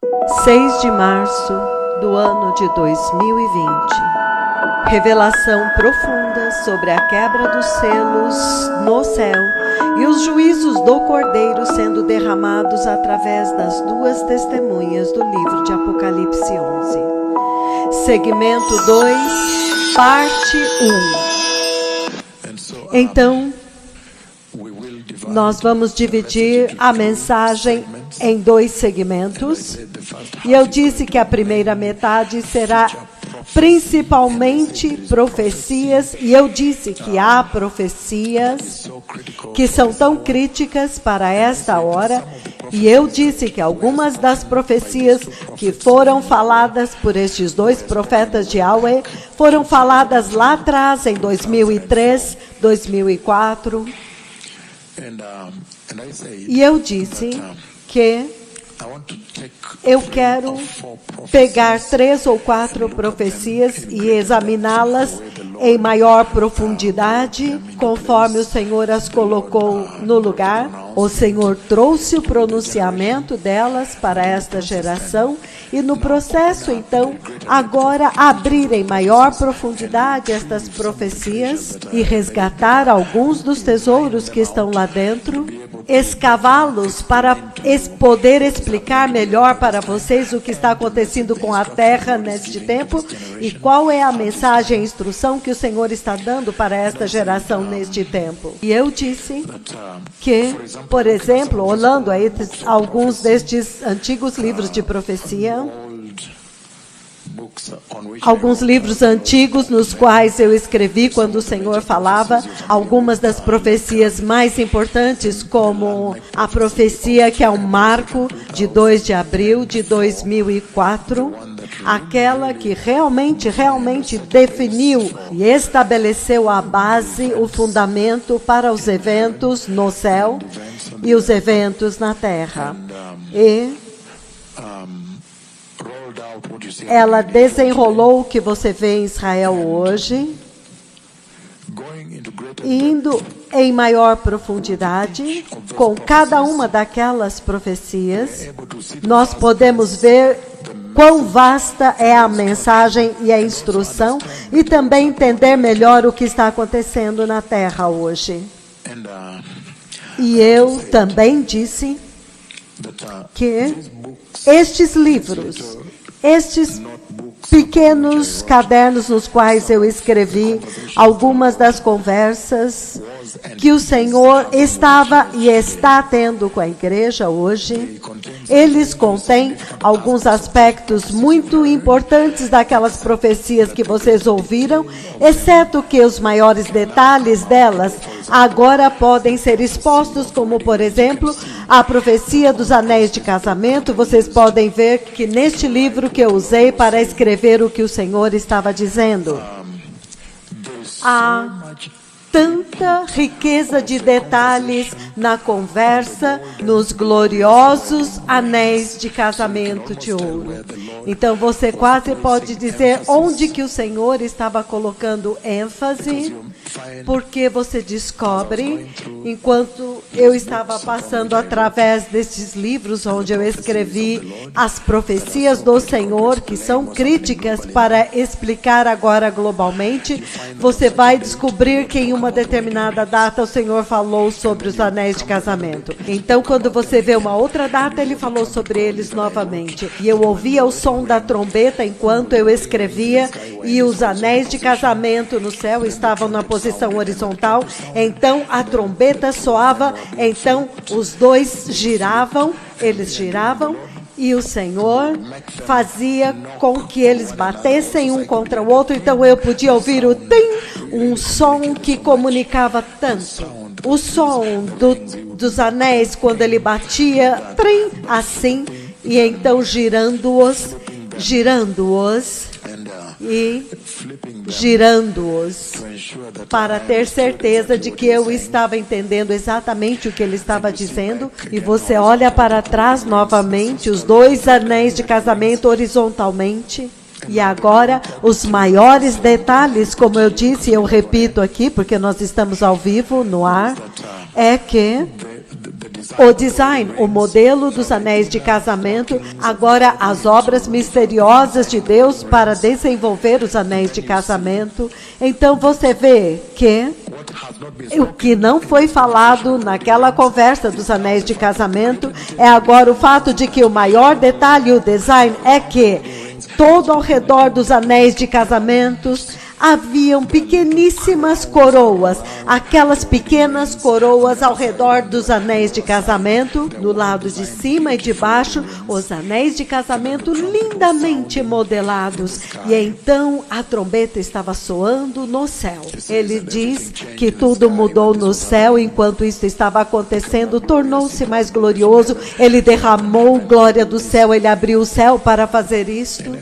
6 de março do ano de 2020. Revelação profunda sobre a quebra dos selos no céu e os juízos do Cordeiro sendo derramados através das duas testemunhas do livro de Apocalipse 11. Segmento 2, parte 1. Então, nós vamos dividir a mensagem em 2 segmentos. E eu disse que a primeira metade será principalmente profecias, e eu disse que há profecias que são tão críticas para esta hora, e eu disse que algumas das profecias que foram faladas por estes 2 profetas de Yahweh foram faladas lá atrás, em 2003, 2004. E eu disse que eu quero pegar 3 ou 4 profecias e examiná-las em maior profundidade, conforme o Senhor as colocou no lugar. O Senhor trouxe o pronunciamento delas para esta geração e no processo, então, agora abrir em maior profundidade estas profecias e resgatar alguns dos tesouros que estão lá dentro, escavá-los para poder explicar melhor para vocês o que está acontecendo com a terra neste tempo e qual é a mensagem e instrução que o Senhor está dando para esta geração neste tempo. E eu disse que, por exemplo, olhando aí alguns destes antigos livros de profecia, alguns livros antigos nos quais eu escrevi quando o Senhor falava, algumas das profecias mais importantes, como a profecia que é um marco de 2 de abril de 2004, aquela que realmente definiu e estabeleceu a base, o fundamento para os eventos no céu e os eventos na terra. E ela desenrolou o que você vê em Israel hoje, indo em maior profundidade com cada uma daquelas profecias. Nós podemos ver quão vasta é a mensagem e a instrução e também entender melhor o que está acontecendo na terra hoje. E eu também disse que estes livros, estes pequenos cadernos nos quais eu escrevi algumas das conversas que o Senhor estava e está tendo com a igreja hoje, eles contêm alguns aspectos muito importantes daquelas profecias que vocês ouviram, exceto que os maiores detalhes delas agora podem ser expostos, como, por exemplo, a profecia dos anéis de casamento. Vocês podem ver que neste livro que eu usei para escrever o que o Senhor estava dizendo, há tanta riqueza de detalhes na conversa, nos gloriosos anéis de casamento de ouro. Então você quase pode dizer onde que o Senhor estava colocando ênfase, porque você descobre, enquanto eu estava passando através destes livros, onde eu escrevi as profecias do Senhor, que são críticas para explicar agora globalmente, você vai descobrir que em uma determinada data o Senhor falou sobre os anéis de casamento. Então, quando você vê uma outra data, ele falou sobre eles novamente. E eu ouvia o som da trombeta enquanto eu escrevia, e os anéis de casamento no céu estavam na posição horizontal. Então, a trombeta soava, então os 2 giravam, eles giravam, e o Senhor fazia com que eles batessem um contra o outro. Então eu podia ouvir o tim, um som que comunicava tanto. O som dos anéis quando ele batia, trim, assim, e então girando-os e girando-os para ter certeza de que eu estava entendendo exatamente o que ele estava dizendo. E você olha para trás novamente, os 2 anéis de casamento horizontalmente. E agora, os maiores detalhes, como eu disse, eu repito aqui, porque nós estamos ao vivo, no ar, é que o design, o modelo dos anéis de casamento, agora as obras misteriosas de Deus para desenvolver os anéis de casamento. Então você vê que o que não foi falado naquela conversa dos anéis de casamento é agora o fato de que o maior detalhe, o design, é que todo ao redor dos anéis de casamentos haviam pequeníssimas coroas, aquelas pequenas coroas ao redor dos anéis de casamento, no lado de cima e de baixo, os anéis de casamento lindamente modelados. E então a trombeta estava soando no céu. Ele diz que tudo mudou no céu enquanto isso estava acontecendo, tornou-se mais glorioso, ele derramou glória do céu, ele abriu o céu para fazer isto.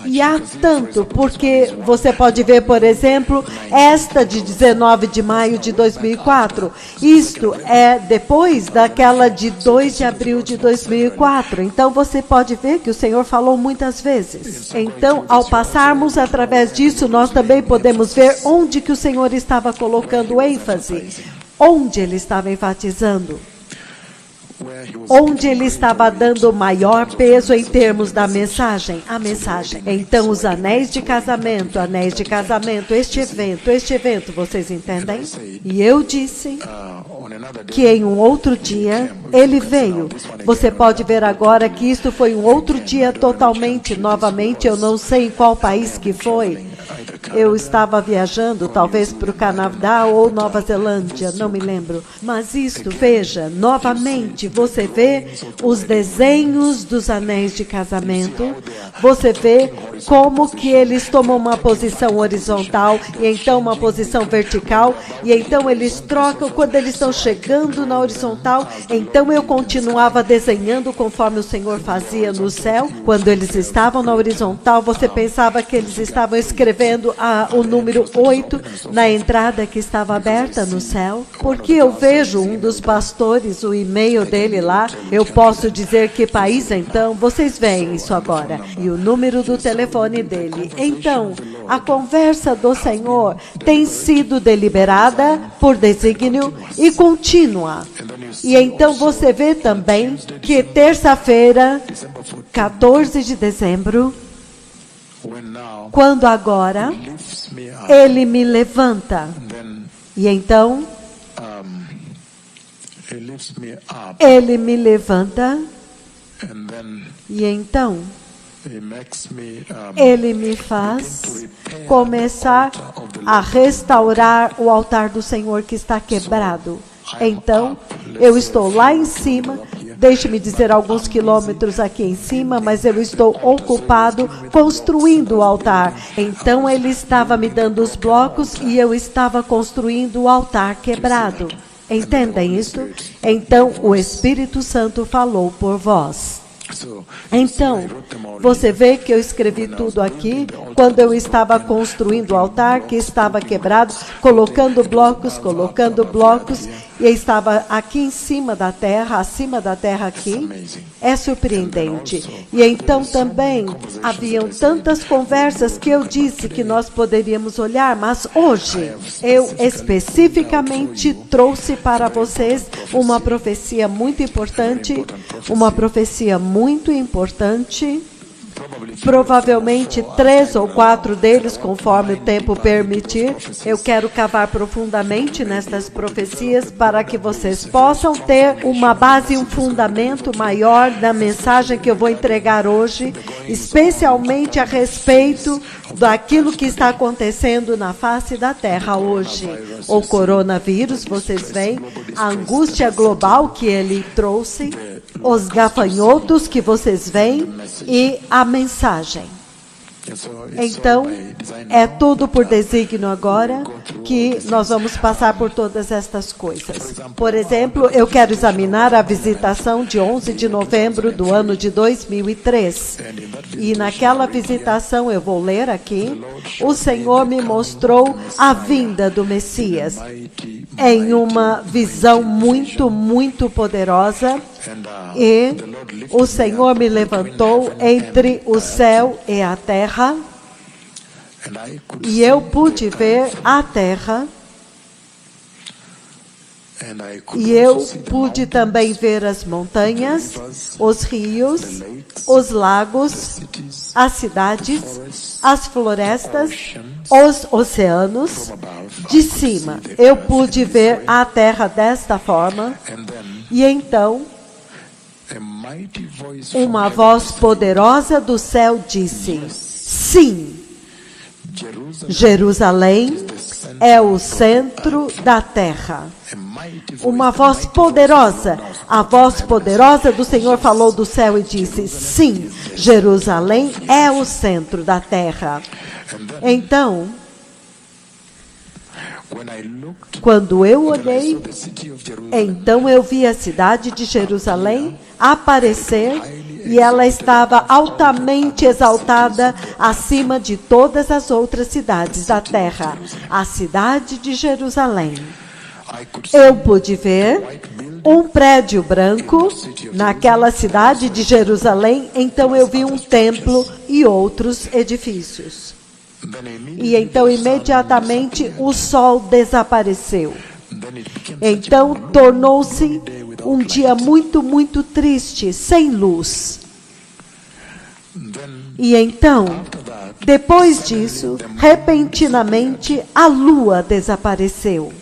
E há tanto, porque você pode ver, por exemplo, esta de 19 de maio de 2004. Isto é depois daquela de 2 de abril de 2004. Então, você pode ver que o Senhor falou muitas vezes. Então, ao passarmos através disso, nós também podemos ver onde que o Senhor estava colocando ênfase, onde ele estava enfatizando, onde ele estava dando maior peso em termos da mensagem, a mensagem. Então, os anéis de casamento, este evento, vocês entendem? E eu disse que em um outro dia, ele veio. Você pode ver agora que isto foi um outro dia totalmente, novamente, eu não sei em qual país que foi. Eu estava viajando, talvez para o Canadá ou Nova Zelândia, não me lembro. Mas isto, veja, novamente, você vê os desenhos dos anéis de casamento, você vê como que eles tomam uma posição horizontal, e então uma posição vertical, e então eles trocam, quando eles estão chegando na horizontal, então eu continuava desenhando conforme o Senhor fazia no céu. Quando eles estavam na horizontal, você pensava que eles estavam escrevendo o número 8 na entrada que estava aberta no céu, porque eu vejo um dos pastores, o e-mail dele lá, eu posso dizer que país então, vocês veem isso agora, e o número do telefone dele. Então, a conversa do Senhor tem sido deliberada por desígnio e contínua. E então você vê também que terça-feira, 14 de dezembro, quando agora ele me levanta, e então ele me levanta, e então ele me faz começar a restaurar o altar do Senhor que está quebrado. Então, eu estou lá em cima, deixe-me dizer alguns quilômetros aqui em cima, mas eu estou ocupado construindo o altar. Então, ele estava me dando os blocos e eu estava construindo o altar quebrado. Entendem isso? Então, o Espírito Santo falou por vós. Então, você vê que eu escrevi tudo aqui, quando eu estava construindo o altar que estava quebrado, colocando blocos, e estava aqui em cima da terra, acima da terra aqui. É surpreendente. E então também haviam tantas conversas que eu disse que nós poderíamos olhar, mas hoje eu especificamente trouxe para vocês uma profecia muito importante, provavelmente 3 ou 4 deles, conforme o tempo permitir. Eu quero cavar profundamente nestas profecias para que vocês possam ter uma base, um fundamento maior da mensagem que eu vou entregar hoje, especialmente a respeito daquilo que está acontecendo na face da Terra hoje. O coronavírus, vocês veem, a angústia global que ele trouxe, os gafanhotos que vocês veem e a mensagem. Então, é tudo por desígnio agora que nós vamos passar por todas estas coisas. Por exemplo, eu quero examinar a visitação de 11 de novembro do ano de 2003. E naquela visitação, eu vou ler aqui, o Senhor me mostrou a vinda do Messias em uma visão muito, muito poderosa. E o Senhor me levantou entre o céu e a terra, e eu pude ver a terra E eu pude também ver as montanhas, os rios, os lagos, as cidades, as florestas, os oceanos. De cima, eu pude ver a terra desta forma. E então, uma voz poderosa do céu disse: sim, Jerusalém é o centro da terra. Uma voz poderosa, a voz poderosa do Senhor falou do céu e disse: sim, Jerusalém é o centro da terra. Então, quando eu olhei, então eu vi a cidade de Jerusalém aparecer e ela estava altamente exaltada acima de todas as outras cidades da terra, a cidade de Jerusalém. Eu pude ver um prédio branco naquela cidade de Jerusalém, então eu vi um templo e outros edifícios. E então, imediatamente, o sol desapareceu. Então, tornou-se um dia muito, muito triste, sem luz. E então, depois disso, repentinamente, a lua desapareceu.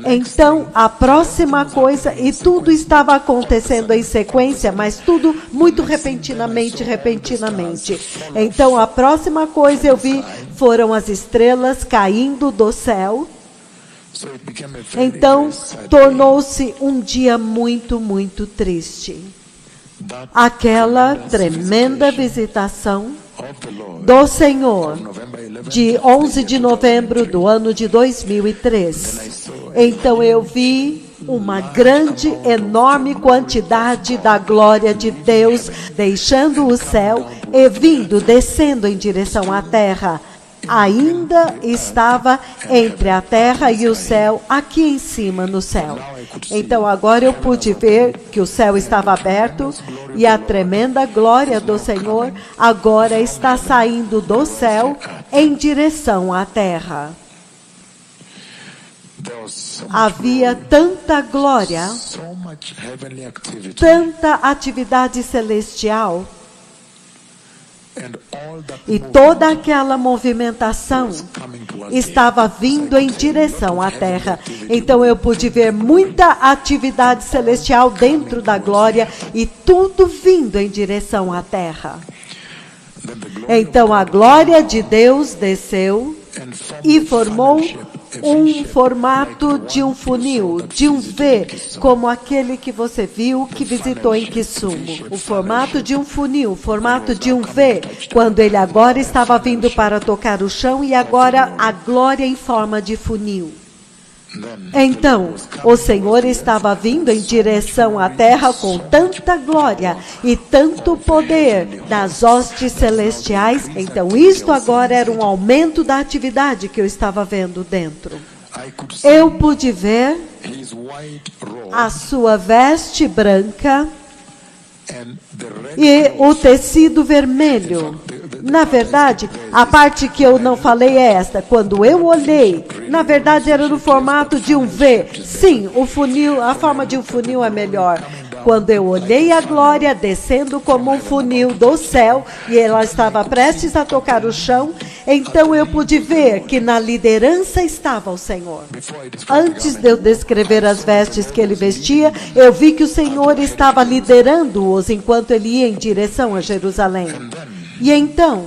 Então, a próxima coisa, e tudo estava acontecendo em sequência, mas tudo muito repentinamente. Então, a próxima coisa eu vi foram as estrelas caindo do céu. Então, tornou-se um dia muito, muito triste. Aquela tremenda visitação do Senhor, de 11 de novembro do ano de 2003. Então eu vi uma grande, enorme quantidade da glória de Deus deixando o céu e descendo em direção à terra. Ainda estava entre a terra e o céu, aqui em cima no céu. Então agora eu pude ver que o céu estava aberto e a tremenda glória do Senhor agora está saindo do céu em direção à terra. Havia tanta glória, tanta atividade celestial, e toda aquela movimentação estava vindo em direção à terra. Então eu pude ver muita atividade celestial dentro da glória e tudo vindo em direção à terra. Então a glória de Deus desceu e formou um formato de um funil, de um V, como aquele que você viu que visitou em Kisumu. O formato de um funil, formato de um V, quando ele agora estava vindo para tocar o chão e agora a glória em forma de funil. Então, o Senhor estava vindo em direção à terra com tanta glória e tanto poder das hostes celestiais. Então, isto agora era um aumento da atividade que eu estava vendo dentro. Eu pude ver a sua veste branca e o tecido vermelho. Na verdade, a parte que eu não falei é esta. Quando eu olhei, na verdade era no formato de um V. Sim, o funil, a forma de um funil é melhor. Quando eu olhei a glória descendo como um funil do céu e ela estava prestes a tocar o chão, então eu pude ver que na liderança estava o Senhor. Antes de eu descrever as vestes que ele vestia, eu vi que o Senhor estava liderando-os enquanto ele ia em direção a Jerusalém. E então,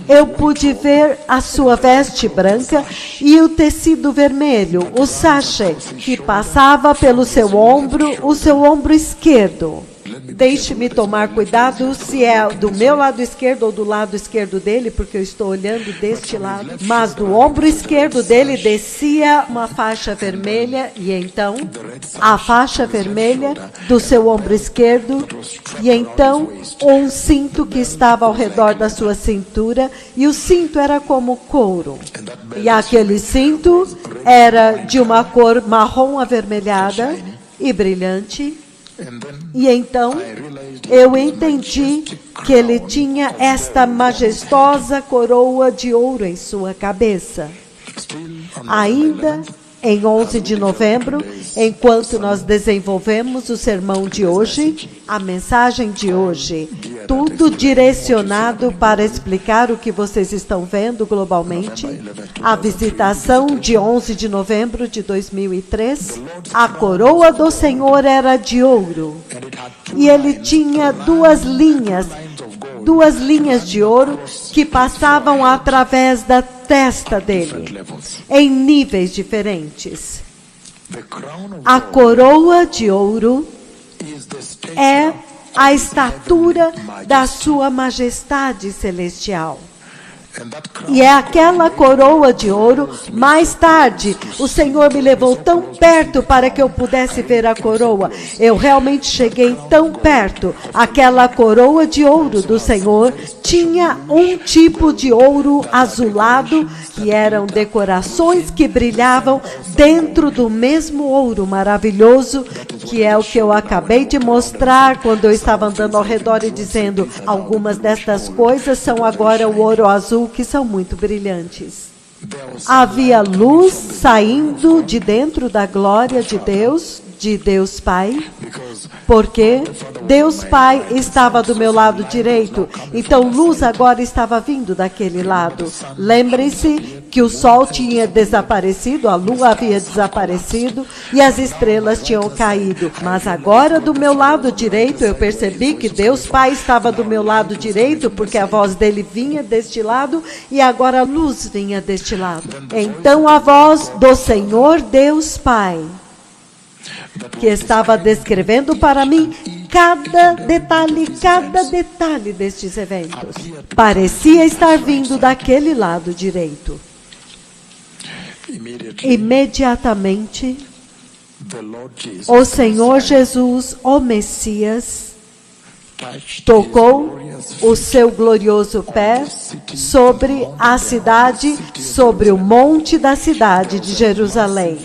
eu pude ver a sua veste branca e o tecido vermelho, o sachê, que passava pelo seu ombro, o seu ombro esquerdo. Deixe-me tomar cuidado se é do meu lado esquerdo ou do lado esquerdo dele, porque eu estou olhando deste lado. Mas do ombro esquerdo dele descia uma faixa vermelha, e então a faixa vermelha do seu ombro esquerdo, e então um cinto que estava ao redor da sua cintura, e o cinto era como couro. E aquele cinto era de uma cor marrom avermelhada e brilhante. E então eu entendi que ele tinha esta majestosa coroa de ouro em sua cabeça. Ainda em 11 de novembro, enquanto nós desenvolvemos o sermão de hoje, a mensagem de hoje, tudo direcionado para explicar o que vocês estão vendo globalmente. A visitação de 11 de novembro de 2003, a coroa do Senhor era de ouro, e ele tinha duas linhas de ouro que passavam através da testa dele, em níveis diferentes. A coroa de ouro é a estatura da sua majestade celestial. E é aquela coroa de ouro. Mais tarde, o Senhor me levou tão perto para que eu pudesse ver a coroa. Eu realmente cheguei tão perto. Aquela coroa de ouro do Senhor tinha um tipo de ouro azulado, que eram decorações que brilhavam dentro do mesmo ouro maravilhoso, que é o que eu acabei de mostrar quando eu estava andando ao redor e dizendo, algumas destas coisas são agora o ouro azul, que são muito brilhantes. Havia luz saindo de dentro da glória de Deus Pai, porque Deus Pai estava do meu lado direito, então luz agora estava vindo daquele lado. Lembrem-se que o sol tinha desaparecido, a lua havia desaparecido e as estrelas tinham caído. Mas agora do meu lado direito eu percebi que Deus Pai estava do meu lado direito, porque a voz dele vinha deste lado e agora a luz vinha deste lado. Então a voz do Senhor Deus Pai, que estava descrevendo para mim cada detalhe destes eventos, parecia estar vindo daquele lado direito. Imediatamente, o Senhor Jesus, o Messias, tocou o seu glorioso pé sobre a cidade, sobre o monte da cidade de Jerusalém.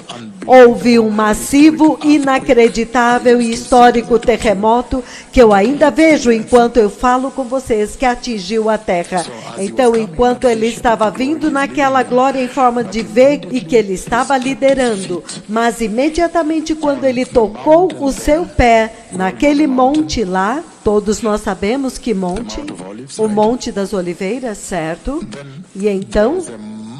Houve um massivo, inacreditável e histórico terremoto que eu ainda vejo enquanto eu falo com vocês, que atingiu a terra. Então, enquanto ele estava vindo naquela glória em forma de V e que ele estava liderando, mas imediatamente quando ele tocou o seu pé naquele monte lá, todos nós sabemos que monte, o Monte das Oliveiras, certo? E então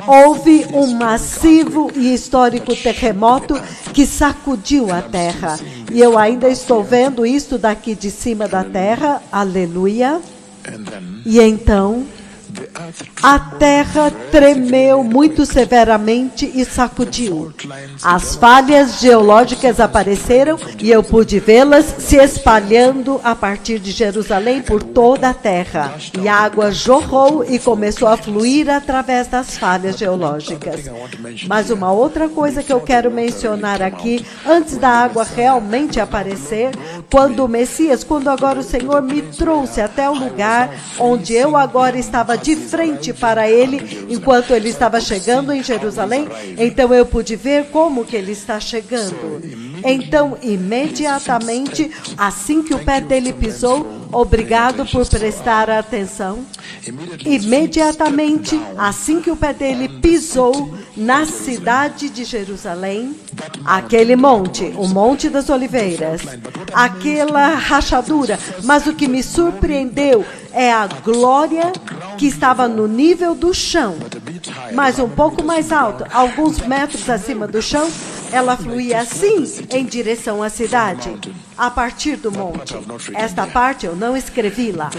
houve um massivo e histórico terremoto que sacudiu a terra. E eu ainda estou vendo isso daqui de cima da terra. Aleluia. E então a terra tremeu muito severamente e sacudiu. As falhas geológicas apareceram e eu pude vê-las se espalhando a partir de Jerusalém por toda a terra. E a água jorrou e começou a fluir através das falhas geológicas. Mas uma outra coisa que eu quero mencionar aqui, antes da água realmente aparecer, quando o Messias, quando agora o Senhor me trouxe até o lugar onde eu agora estava de frente para ele, enquanto ele estava chegando em Jerusalém, então eu pude ver como que ele está chegando. Então, imediatamente, assim que o pé dele pisou, obrigado por prestar atenção, imediatamente, assim que o pé dele pisou na cidade de Jerusalém, aquele monte, o Monte das Oliveiras, aquela rachadura, mas o que me surpreendeu é a glória que estava no nível do chão, mas um pouco mais alto, alguns metros acima do chão, ela fluía assim em direção à cidade, a partir do monte. Esta parte eu não escrevi lá.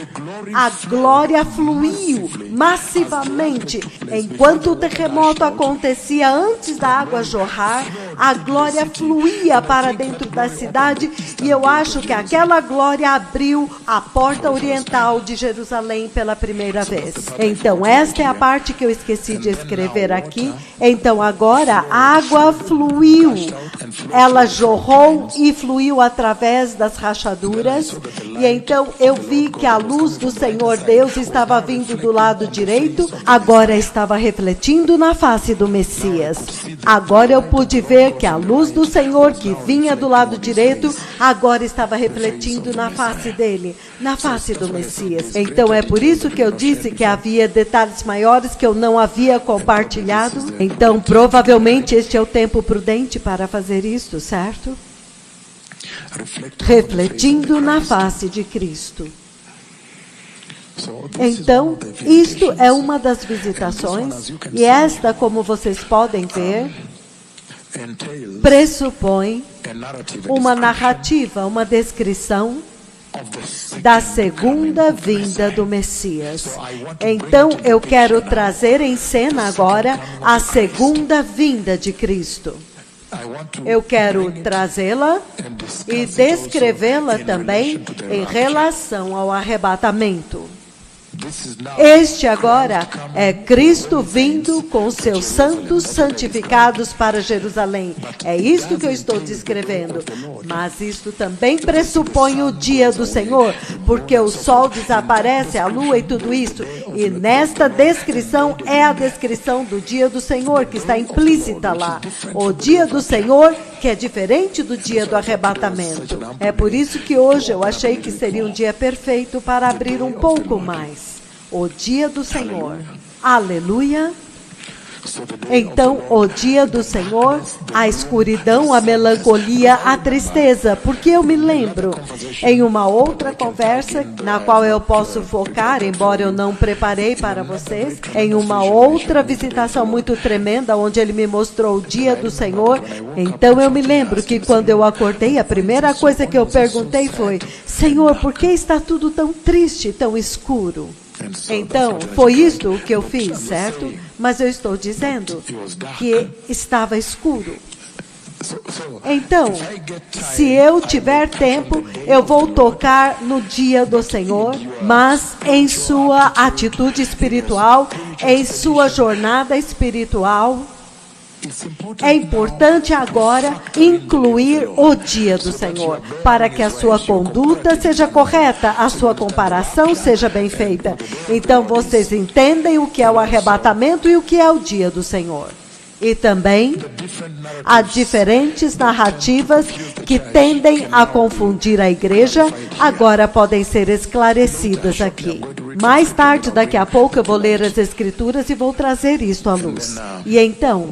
A glória fluiu massivamente. Enquanto o terremoto acontecia antes da água jorrar, a glória fluía para dentro da cidade e eu acho que aquela glória abriu a porta oriental de Jerusalém pela primeira vez. Então, esta é a parte que eu esqueci de escrever aqui. Então, agora, a água fluiu. Ela jorrou e fluiu através através das rachaduras, e então eu vi que a luz do Senhor Deus estava vindo do lado direito, agora estava refletindo na face do Messias. Agora eu pude ver que a luz do Senhor que vinha do lado direito, agora estava refletindo na face dele, na face do Messias. Então é por isso que eu disse que havia detalhes maiores que eu não havia compartilhado. Então provavelmente este é o tempo prudente para fazer isto, certo? Refletindo na face de Cristo. Então, isto é uma das visitações, e esta, como vocês podem ver, pressupõe uma narrativa, uma descrição da segunda vinda do Messias. Então, eu quero trazer em cena agora a segunda vinda de Cristo. Eu quero trazê-la e descrevê-la também em relação ao arrebatamento. Este agora é Cristo vindo com seus santos santificados para Jerusalém. É isto que eu estou descrevendo. Mas isto também pressupõe o dia do Senhor, porque o sol desaparece, a lua e tudo isso. E nesta descrição é a descrição do dia do Senhor que está implícita lá. O dia do Senhor que é diferente do dia do arrebatamento. É por isso que hoje eu achei que seria um dia perfeito para abrir um pouco mais. O dia do Senhor. Aleluia. Então, o dia do Senhor, a escuridão, a melancolia, a tristeza. Porque eu me lembro, em uma outra conversa, na qual eu posso focar, embora eu não preparei para vocês, em uma outra visitação muito tremenda, onde ele me mostrou o dia do Senhor. Então, eu me lembro que quando eu acordei, a primeira coisa que eu perguntei foi: Senhor, por que está tudo tão triste, tão escuro? Então, foi isto o que eu fiz, certo? Mas eu estou dizendo que estava escuro. Então, se eu tiver tempo, eu vou tocar no dia do Senhor, mas em sua atitude espiritual, em sua jornada espiritual. É importante agora incluir o dia do Senhor, para que a sua conduta seja correta, a sua comparação seja bem feita. Então vocês entendem o que é o arrebatamento e o que é o dia do Senhor. E também há diferentes narrativas que tendem a confundir a igreja, agora podem ser esclarecidas aqui. Mais tarde, daqui a pouco, eu vou ler as Escrituras e vou trazer isto à luz. E então,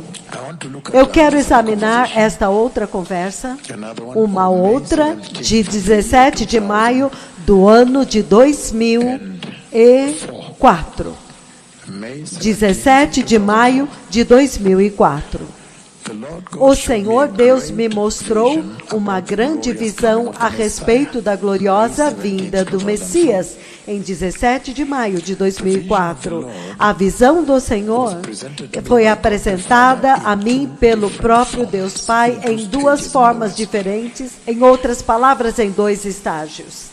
eu quero examinar esta outra conversa, uma outra de 17 de maio do ano de 2004. 17 de maio de 2004. O Senhor Deus me mostrou uma grande visão a respeito da gloriosa vinda do Messias, em 17 de maio de 2004. A visão do Senhor foi apresentada a mim pelo próprio Deus Pai em duas formas diferentes, em outras palavras, em dois estágios.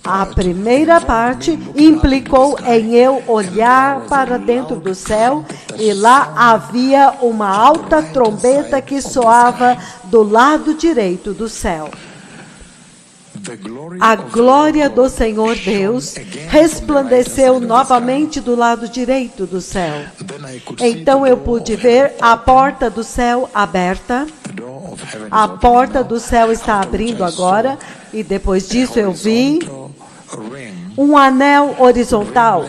A primeira parte implicou em eu olhar para dentro do céu e lá havia uma alta trombeta que soava do lado direito do céu. A glória do Senhor Deus resplandeceu novamente do lado direito do céu. Então eu pude ver a porta do céu aberta. A porta do céu está abrindo agora. E depois disso eu vi um anel horizontal,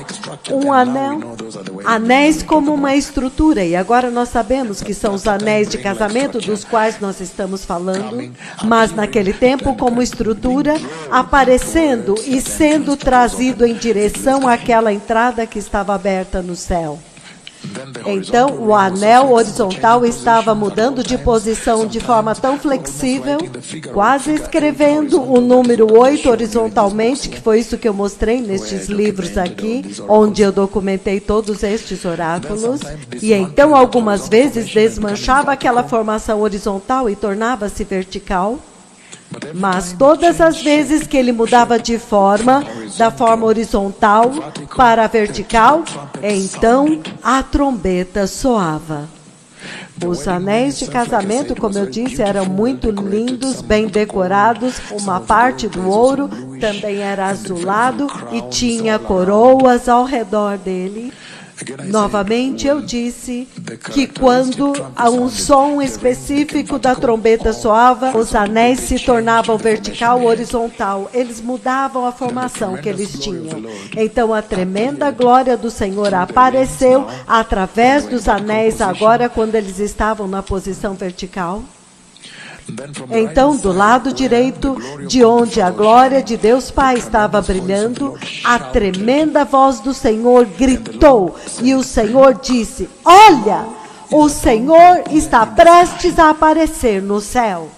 anéis como uma estrutura, e agora nós sabemos que são os anéis de casamento dos quais nós estamos falando, mas naquele tempo como estrutura, aparecendo e sendo trazido em direção àquela entrada que estava aberta no céu. Então, o anel horizontal estava mudando de posição de forma tão flexível, quase escrevendo o número 8 horizontalmente, que foi isso que eu mostrei nestes livros aqui, onde eu documentei todos estes oráculos. E então, algumas vezes, desmanchava aquela formação horizontal e tornava-se vertical. Mas todas as vezes que ele mudava de forma, da forma horizontal para a vertical, então a trombeta soava. Os anéis de casamento, como eu disse, eram muito lindos, bem decorados. Uma parte do ouro também era azulado e tinha coroas ao redor dele. Novamente eu disse que quando um som específico da trombeta soava, os anéis se tornavam vertical ou horizontal. Eles mudavam a formação que eles tinham. Então a tremenda glória do Senhor apareceu através dos anéis agora quando eles estavam na posição vertical. Então, do lado direito, de onde a glória de Deus Pai estava brilhando, a tremenda voz do Senhor gritou, e o Senhor disse: olha, o Senhor está prestes a aparecer no céu.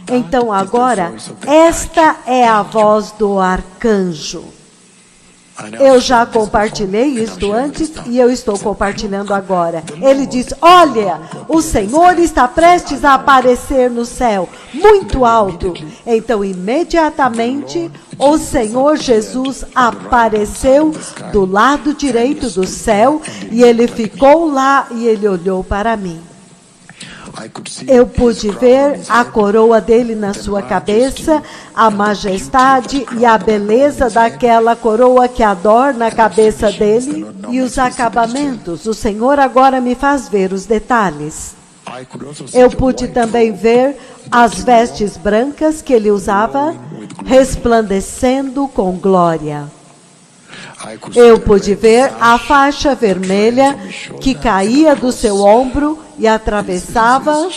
Então, agora, esta é a voz do arcanjo. Eu já compartilhei isto antes e eu estou compartilhando agora. Ele diz: olha, o Senhor está prestes a aparecer no céu, muito alto. Então, imediatamente, o Senhor Jesus apareceu do lado direito do céu e ele ficou lá e ele olhou para mim. Eu pude ver a coroa dele na sua cabeça, a majestade e a beleza daquela coroa que adorna a cabeça dele e os acabamentos. O Senhor agora me faz ver os detalhes. Eu pude também ver as vestes brancas que ele usava, resplandecendo com glória. Eu pude ver a faixa vermelha que caía do seu ombro e atravessava,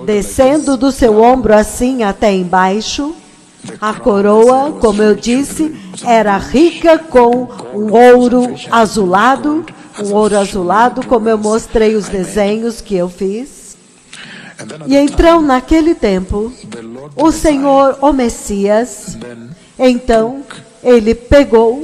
descendo do seu ombro assim até embaixo. A coroa, como eu disse, era rica com um ouro azulado, como eu mostrei os desenhos que eu fiz. E então, naquele tempo, o Senhor, o Messias, então, ele pegou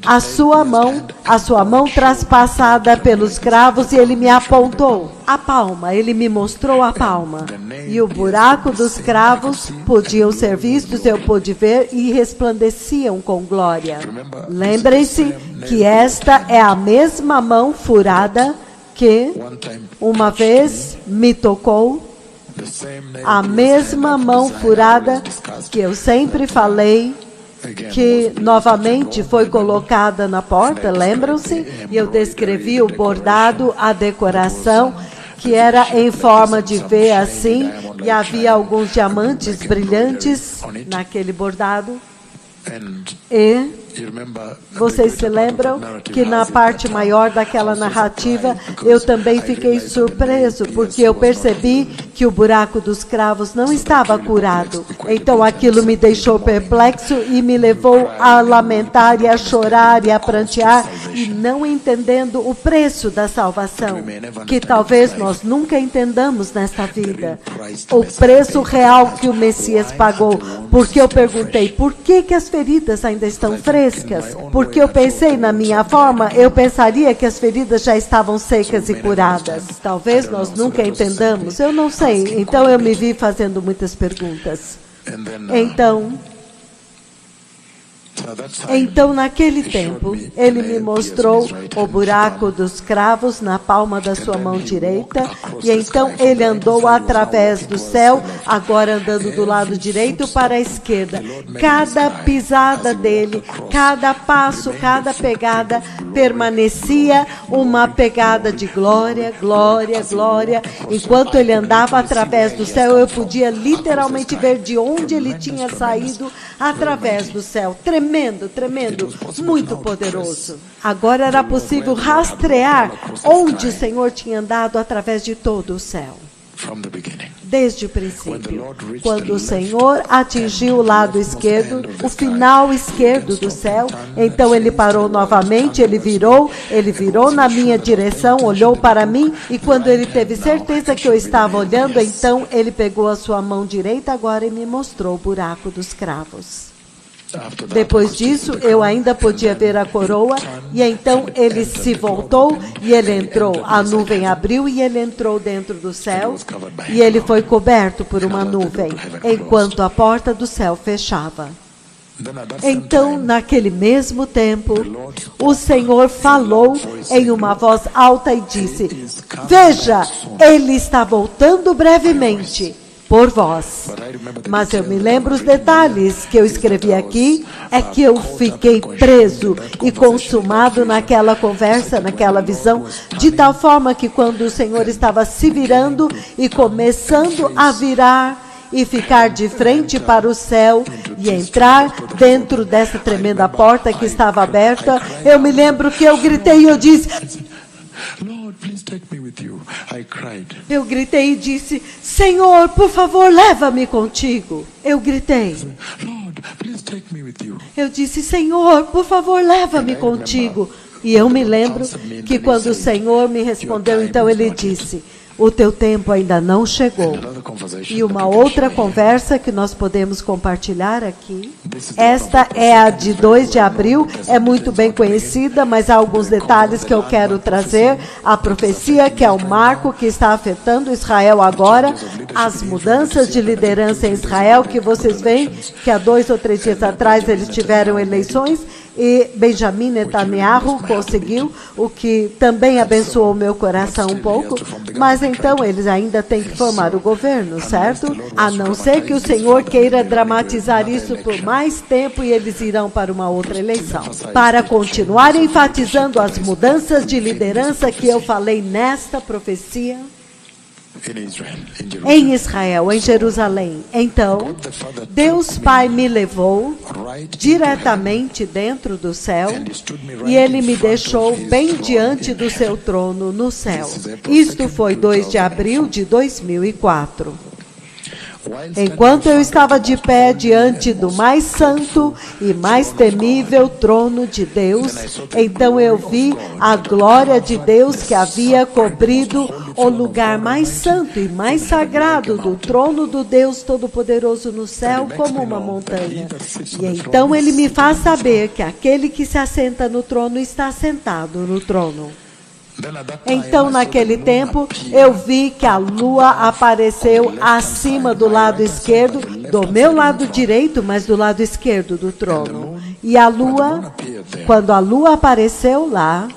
a sua mão traspassada pelos cravos e ele me apontou a palma, ele me mostrou a palma. E o buraco dos cravos podiam ser vistos, eu pude ver, e resplandeciam com glória. Lembrem-se que esta é a mesma mão furada que uma vez me tocou, a mesma mão furada que eu sempre falei, que novamente foi colocada na porta, lembram-se? E eu descrevi o bordado, a decoração, que era em forma de V assim, e havia alguns diamantes brilhantes naquele bordado. E vocês se lembram que na parte maior daquela narrativa eu também fiquei surpreso, porque eu percebi que o buraco dos cravos não estava curado. Então aquilo me deixou perplexo e me levou a lamentar e a chorar e a prantear, e não entendendo o preço da salvação, que talvez nós nunca entendamos nesta vida. O preço real que o Messias pagou. Porque eu perguntei, por que as feridas ainda estão frescas? Porque eu pensei na minha forma, eu pensaria que as feridas já estavam secas e curadas. Talvez nós nunca entendamos, eu não sei. Então eu me vi fazendo muitas perguntas. Então, naquele tempo, ele me mostrou o buraco dos cravos na palma da sua mão direita, e então ele andou através do céu, agora andando do lado direito para a esquerda. Cada pisada dele, cada passo, cada pegada, permanecia uma pegada de glória, glória, glória. Enquanto ele andava através do céu, eu podia literalmente ver de onde ele tinha saído através do céu. Tremendo, tremendo, muito poderoso. Agora era possível rastrear onde o Senhor tinha andado através de todo o céu. Desde o princípio, quando o Senhor atingiu o lado esquerdo, o final esquerdo do céu, então ele parou novamente, ele virou na minha direção, olhou para mim, e quando ele teve certeza que eu estava olhando, então ele pegou a sua mão direita agora e me mostrou o buraco dos cravos. Depois disso, eu ainda podia ver a coroa, e então ele se voltou e ele entrou. A nuvem abriu e ele entrou dentro do céu, e ele foi coberto por uma nuvem, enquanto a porta do céu fechava. Então, naquele mesmo tempo, o Senhor falou em uma voz alta e disse: veja, ele está voltando brevemente por vós. Mas eu me lembro os detalhes que eu escrevi aqui, é que eu fiquei preso e consumado naquela conversa, naquela visão, de tal forma que quando o Senhor estava se virando e começando a virar e ficar de frente para o céu e entrar dentro dessa tremenda porta que estava aberta, eu me lembro que eu gritei e eu disse... Eu gritei e disse: Senhor, por favor, leva-me contigo. Eu gritei. Eu disse: Senhor, por favor, leva-me contigo. E eu me lembro que quando o Senhor me respondeu, então ele disse: o teu tempo ainda não chegou. E uma outra conversa que nós podemos compartilhar aqui. Esta é a de 2 de abril, é muito bem conhecida, mas há alguns detalhes que eu quero trazer. A profecia, que é o marco que está afetando Israel agora, as mudanças de liderança em Israel, que vocês veem que há 2 ou 3 dias atrás eles tiveram eleições, e Benjamin Netanyahu conseguiu, o que também abençoou o meu coração um pouco, mas então eles ainda têm que formar o governo, certo? A não ser que o Senhor queira dramatizar isso por mais tempo e eles irão para uma outra eleição. Para continuar enfatizando as mudanças de liderança que eu falei nesta profecia, em Israel, em Jerusalém. Então, Deus Pai me levou diretamente dentro do céu e Ele me deixou bem diante do seu trono no céu. Isto foi 2 de abril de 2004. Enquanto eu estava de pé diante do mais santo e mais temível trono de Deus, então eu vi a glória de Deus que havia cobrido o lugar mais santo e mais sagrado do trono do Deus Todo-Poderoso no céu como uma montanha. E então ele me faz saber que aquele que se assenta no trono está sentado no trono. Então, naquele tempo, eu vi que a lua apareceu acima do lado esquerdo, do meu lado direito, mas do lado esquerdo do trono. E a lua, quando a lua apareceu lá,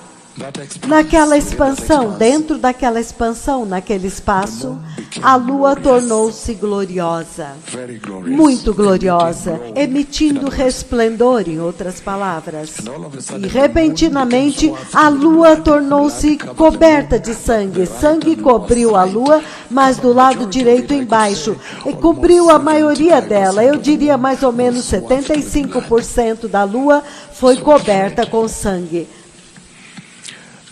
naquela expansão, dentro daquela expansão, naquele espaço, a lua tornou-se gloriosa, muito gloriosa, emitindo resplendor, em outras palavras. E, repentinamente, a lua tornou-se coberta de sangue. Sangue cobriu a lua, mas do lado direito embaixo. E cobriu a maioria dela, eu diria mais ou menos 75% da lua foi coberta com sangue.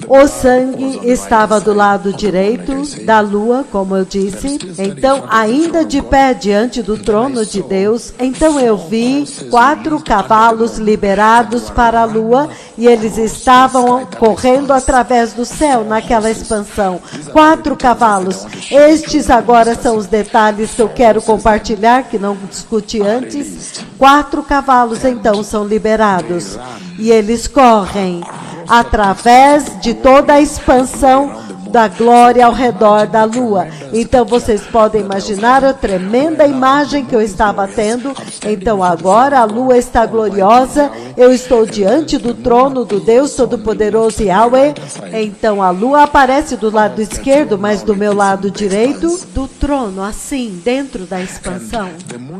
O sangue estava do lado direito da lua, como eu disse. Então, ainda de pé diante do trono de Deus, então eu vi 4 cavalos liberados para a lua e eles estavam correndo através do céu naquela expansão. 4 cavalos. Estes agora são os detalhes que eu quero compartilhar, que não discuti antes. 4 cavalos, então, são liberados e eles correm através de toda a expansão da glória ao redor da lua. Então, vocês podem imaginar a tremenda imagem que eu estava tendo. Então, agora a lua está gloriosa, eu estou diante do trono do Deus Todo-Poderoso Yahweh. Então, a lua aparece do lado esquerdo, mas do meu lado direito do trono, assim, dentro da expansão.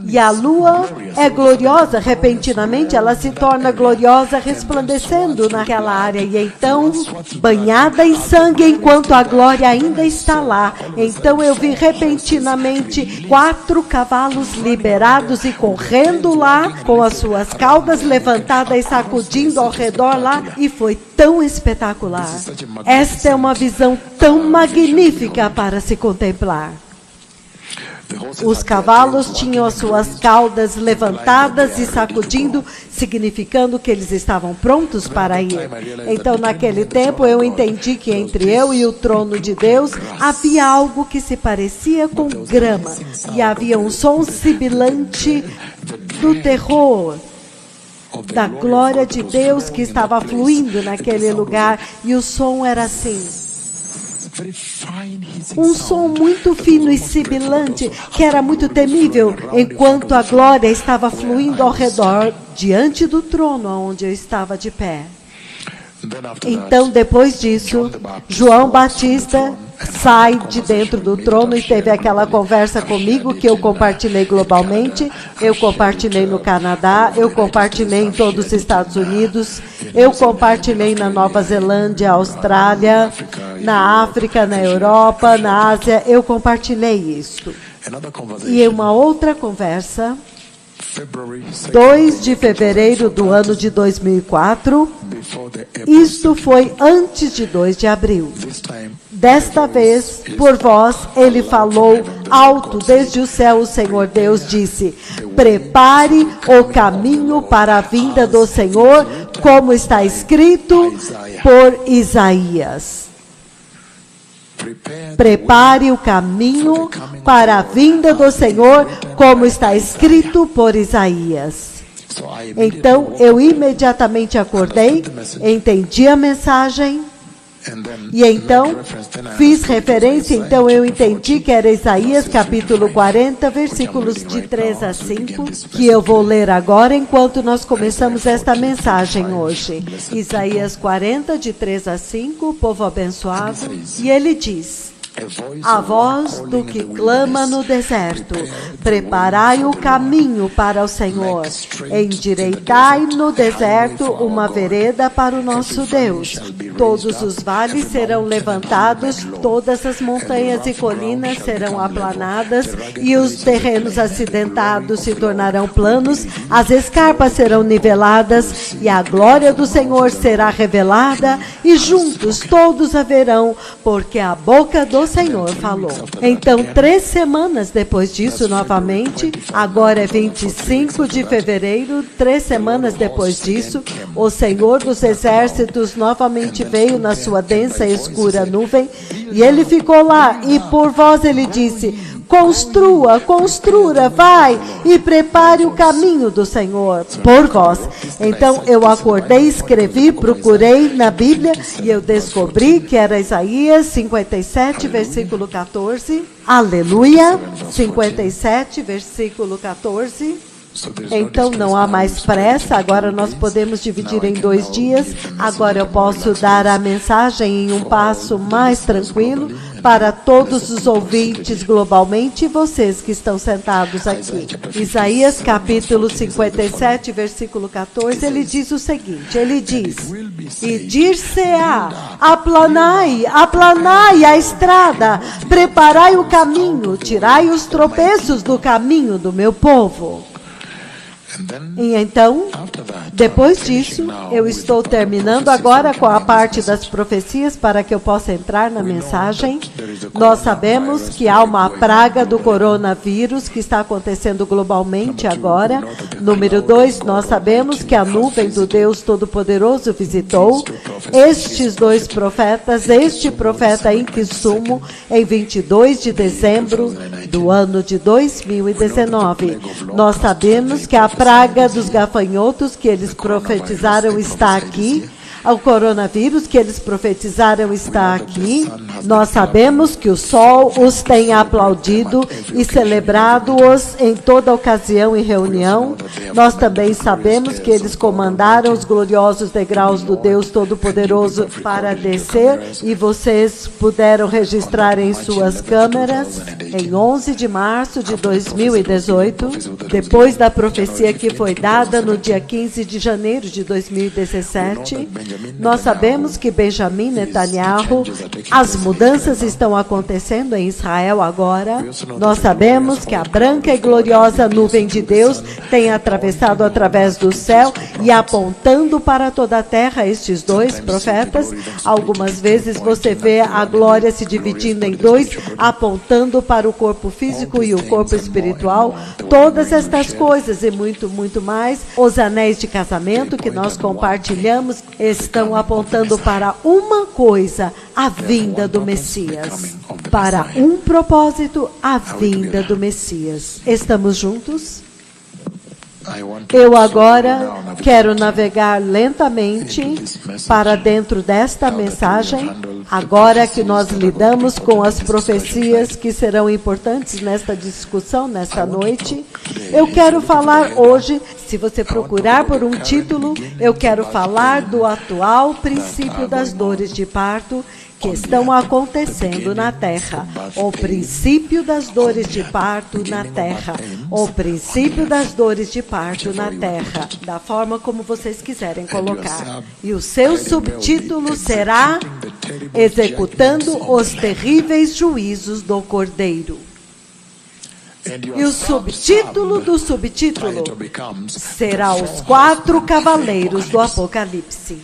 E a lua é gloriosa, repentinamente ela se torna gloriosa, resplandecendo naquela área. E então, banhada em sangue, enquanto a glória ainda está lá. Então eu vi repentinamente 4 cavalos liberados e correndo lá, com as suas caudas levantadas e sacudindo ao redor lá, e foi tão espetacular. Esta é uma visão tão magnífica para se contemplar. Os cavalos tinham as suas caudas levantadas e sacudindo, significando que eles estavam prontos para ir. Então, naquele tempo, eu entendi que entre eu e o trono de Deus havia algo que se parecia com grama. E havia um som sibilante do terror, da glória de Deus que estava fluindo naquele lugar. E o som era assim. Um som muito fino e sibilante, que era muito temível, enquanto a glória estava fluindo ao redor, diante do trono onde eu estava de pé. Então, depois disso, João Batista sai de dentro do trono e teve aquela conversa comigo que eu compartilhei globalmente, eu compartilhei no Canadá, eu compartilhei em todos os Estados Unidos, eu compartilhei na Nova Zelândia, Austrália, na África, na Europa, na Ásia, eu compartilhei isso. E uma outra conversa, 2 de fevereiro do ano de 2004, isto foi antes de 2 de abril. Desta vez, por voz, ele falou alto desde o céu, o Senhor Deus disse: prepare o caminho para a vinda do Senhor, como está escrito por Isaías. Prepare o caminho para a vinda do Senhor, como está escrito por Isaías. Então, eu imediatamente acordei, entendi a mensagem, e então, fiz referência, então eu entendi que era Isaías capítulo 40, versículos de 3 a 5, que eu vou ler agora enquanto nós começamos esta mensagem hoje. Isaías 40, de 3 a 5, povo abençoado, e ele diz: a voz do que clama no deserto, preparai o caminho para o Senhor, endireitai no deserto uma vereda para o nosso Deus. Todos os vales serão levantados, todas as montanhas e colinas serão aplanadas, e os terrenos acidentados se tornarão planos, as escarpas serão niveladas, e a glória do Senhor será revelada, e juntos todos a verão, porque a boca do Senhor falou. Então, 3 semanas depois disso, novamente, agora é 25 de fevereiro, 3 semanas depois disso, o Senhor dos Exércitos novamente veio na sua densa e escura nuvem, e ele ficou lá, e por voz ele disse: construa, vai e prepare o caminho do Senhor, por vós. Então eu acordei, escrevi, procurei na Bíblia e eu descobri que era Isaías 57, versículo 14. Aleluia! 57, versículo 14. Então não há mais pressa, agora nós podemos dividir em 2 dias, agora eu posso dar a mensagem em um passo mais tranquilo para todos os ouvintes globalmente e vocês que estão sentados aqui. Isaías capítulo 57, versículo 14, ele diz o seguinte, ele diz: e dir-se-á, aplanai a estrada, preparai o caminho, tirai os tropeços do caminho do meu povo. E então, depois disso, eu estou terminando agora com a parte das profecias para que eu possa entrar na mensagem. Nós sabemos que há uma praga do coronavírus que está acontecendo globalmente agora. Número 2, nós sabemos que a nuvem do Deus Todo-Poderoso visitou estes 2 profetas, este profeta em Kisumu, em 22 de dezembro do ano de 2019. Nós sabemos que a praga dos gafanhotos que eles profetizaram está aqui. O coronavírus que eles profetizaram está aqui. Nós sabemos que o sol os tem aplaudido e celebrado-os em toda ocasião e reunião. Nós também sabemos que eles comandaram os gloriosos degraus do Deus Todo-Poderoso para descer, e vocês puderam registrar em suas câmeras em 11 de março de 2018, depois da profecia que foi dada no dia 15 de janeiro de 2017. Nós sabemos que Benjamin Netanyahu, as mudanças estão acontecendo em Israel agora. Nós sabemos que a branca e gloriosa nuvem de Deus tem atravessado através do céu e apontando para toda a terra estes 2 profetas. Algumas vezes você vê a glória se dividindo em 2, apontando para o corpo físico e o corpo espiritual. Todas estas coisas e muito, muito mais. Os anéis de casamento que nós compartilhamos estão apontando para uma coisa, a vinda do Messias. Para um propósito, a vinda do Messias. Estamos juntos? Eu agora quero navegar lentamente para dentro desta mensagem, Agora que nós lidamos com as profecias que serão importantes nesta discussão, nesta noite, eu quero falar hoje, se você procurar por um título, eu quero falar do atual princípio das dores de parto que estão acontecendo na Terra. O princípio das dores de parto na Terra. O princípio das dores de parto na Terra. Da forma como vocês quiserem colocar. E o seu subtítulo será Executando os Terríveis Juízos do Cordeiro. E o subtítulo do subtítulo será Os Quatro Cavaleiros do Apocalipse.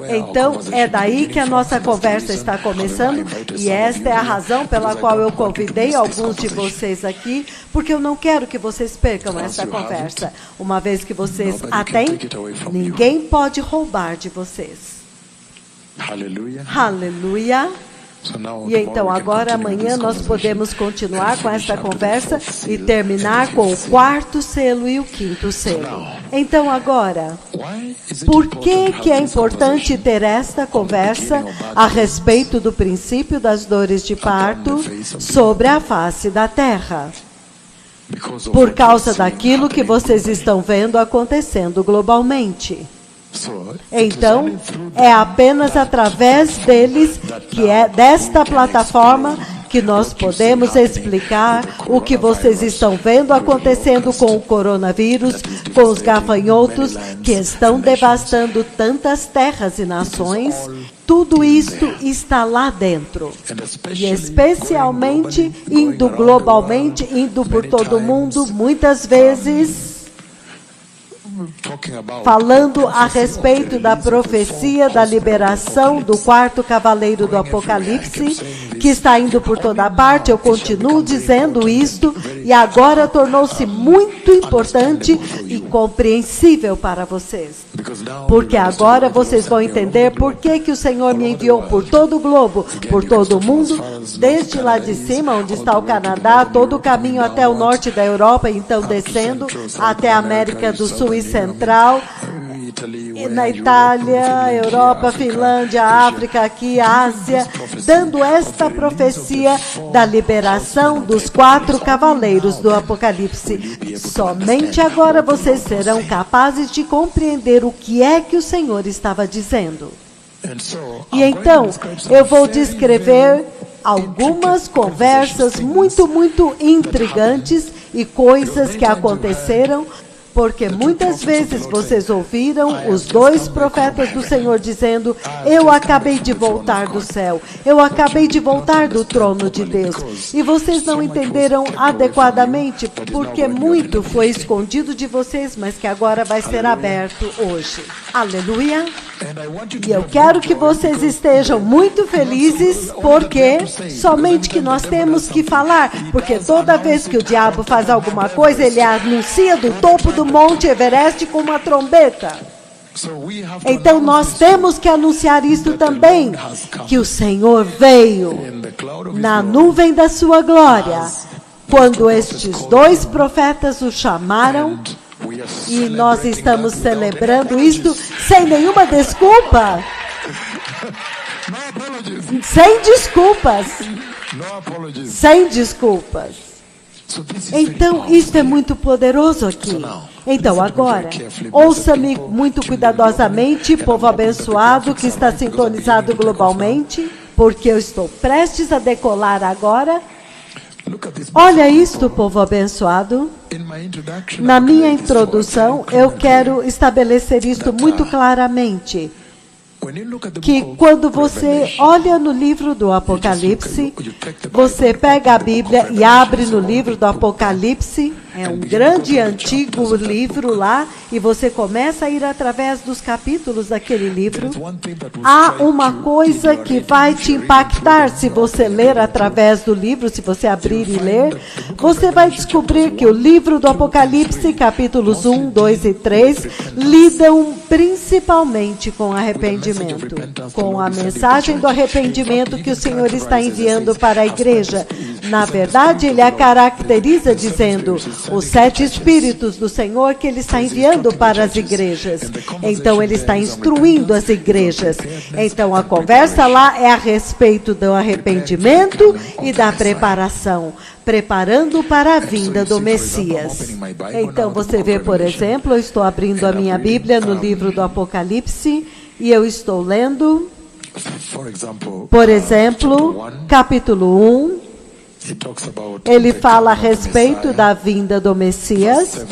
Então, é daí que a nossa conversa está começando, e esta é a razão pela qual eu convidei alguns de vocês aqui, porque eu não quero que vocês percam essa conversa. Uma vez que vocês a têm, ninguém pode roubar de vocês. Aleluia. E então, agora, amanhã, nós podemos continuar com esta conversa e terminar com o quarto selo e o quinto selo. Então, agora, por que é importante ter esta conversa a respeito do princípio das dores de parto sobre a face da Terra? Por causa daquilo que vocês estão vendo acontecendo globalmente. Então, é apenas através deles, que é desta plataforma, que nós podemos explicar o que vocês estão vendo acontecendo com o coronavírus, com os gafanhotos que estão devastando tantas terras e nações. Tudo isto está lá dentro. E especialmente indo globalmente, indo por todo o mundo, muitas vezes falando a respeito da profecia da liberação do quarto cavaleiro do Apocalipse, que está indo por toda parte. Eu continuo dizendo isto, e agora tornou-se muito importante e compreensível para vocês. Porque agora vocês vão entender por que o Senhor me enviou por todo o globo, por todo o mundo, desde lá de cima, onde está o Canadá, todo o caminho até o norte da Europa, então descendo até a América do Sul e Central, na Itália, Europa, Finlândia, África, aqui, Ásia, dando esta profecia da liberação dos quatro cavaleiros do Apocalipse. Somente agora vocês serão capazes de compreender o que é que o Senhor estava dizendo. E então, eu vou descrever algumas conversas muito intrigantes e coisas que aconteceram, porque muitas vezes vocês ouviram os dois profetas do Senhor dizendo: eu acabei de voltar do céu, eu acabei de voltar do trono de Deus. E vocês não entenderam adequadamente, porque muito foi escondido de vocês, mas que agora vai ser aberto hoje. Aleluia! E eu quero que vocês estejam muito felizes, porque somente que nós temos que falar, porque toda vez que o diabo faz alguma coisa, ele anuncia do topo do Monte Everest com uma trombeta. Então nós temos que anunciar isso também, que o Senhor veio na nuvem da sua glória, quando estes dois profetas o chamaram. E nós estamos celebrando isto sem nenhuma desculpa. Sem desculpas. Sem desculpas. Então, isto é muito poderoso aqui. Então, agora, ouça-me muito cuidadosamente, povo abençoado que está sintonizado globalmente, porque eu estou prestes a decolar agora. Olha isto, povo abençoado. Na minha introdução, eu quero estabelecer isto muito claramente. Que quando você olha no livro do Apocalipse, você pega a Bíblia e abre no livro do Apocalipse, é um grande e antigo livro lá, e você começa a ir através dos capítulos daquele livro. Há uma coisa que vai te impactar se você ler através do livro, se você abrir e ler. Você vai descobrir que o livro do Apocalipse, capítulos 1, 2 e 3, lidam principalmente com arrependimento, com a mensagem do arrependimento que o Senhor está enviando para a igreja. Na verdade, ele a caracteriza dizendo: os 7 Espíritos do Senhor que Ele está enviando para as igrejas. Então, Ele está instruindo as igrejas. Então, a conversa lá é a respeito do arrependimento e da preparação, preparando para a vinda do Messias. Então, você vê, por exemplo, eu estou abrindo a minha Bíblia no livro do Apocalipse e eu estou lendo, por exemplo, capítulo 1, ele fala a respeito da vinda do Messias.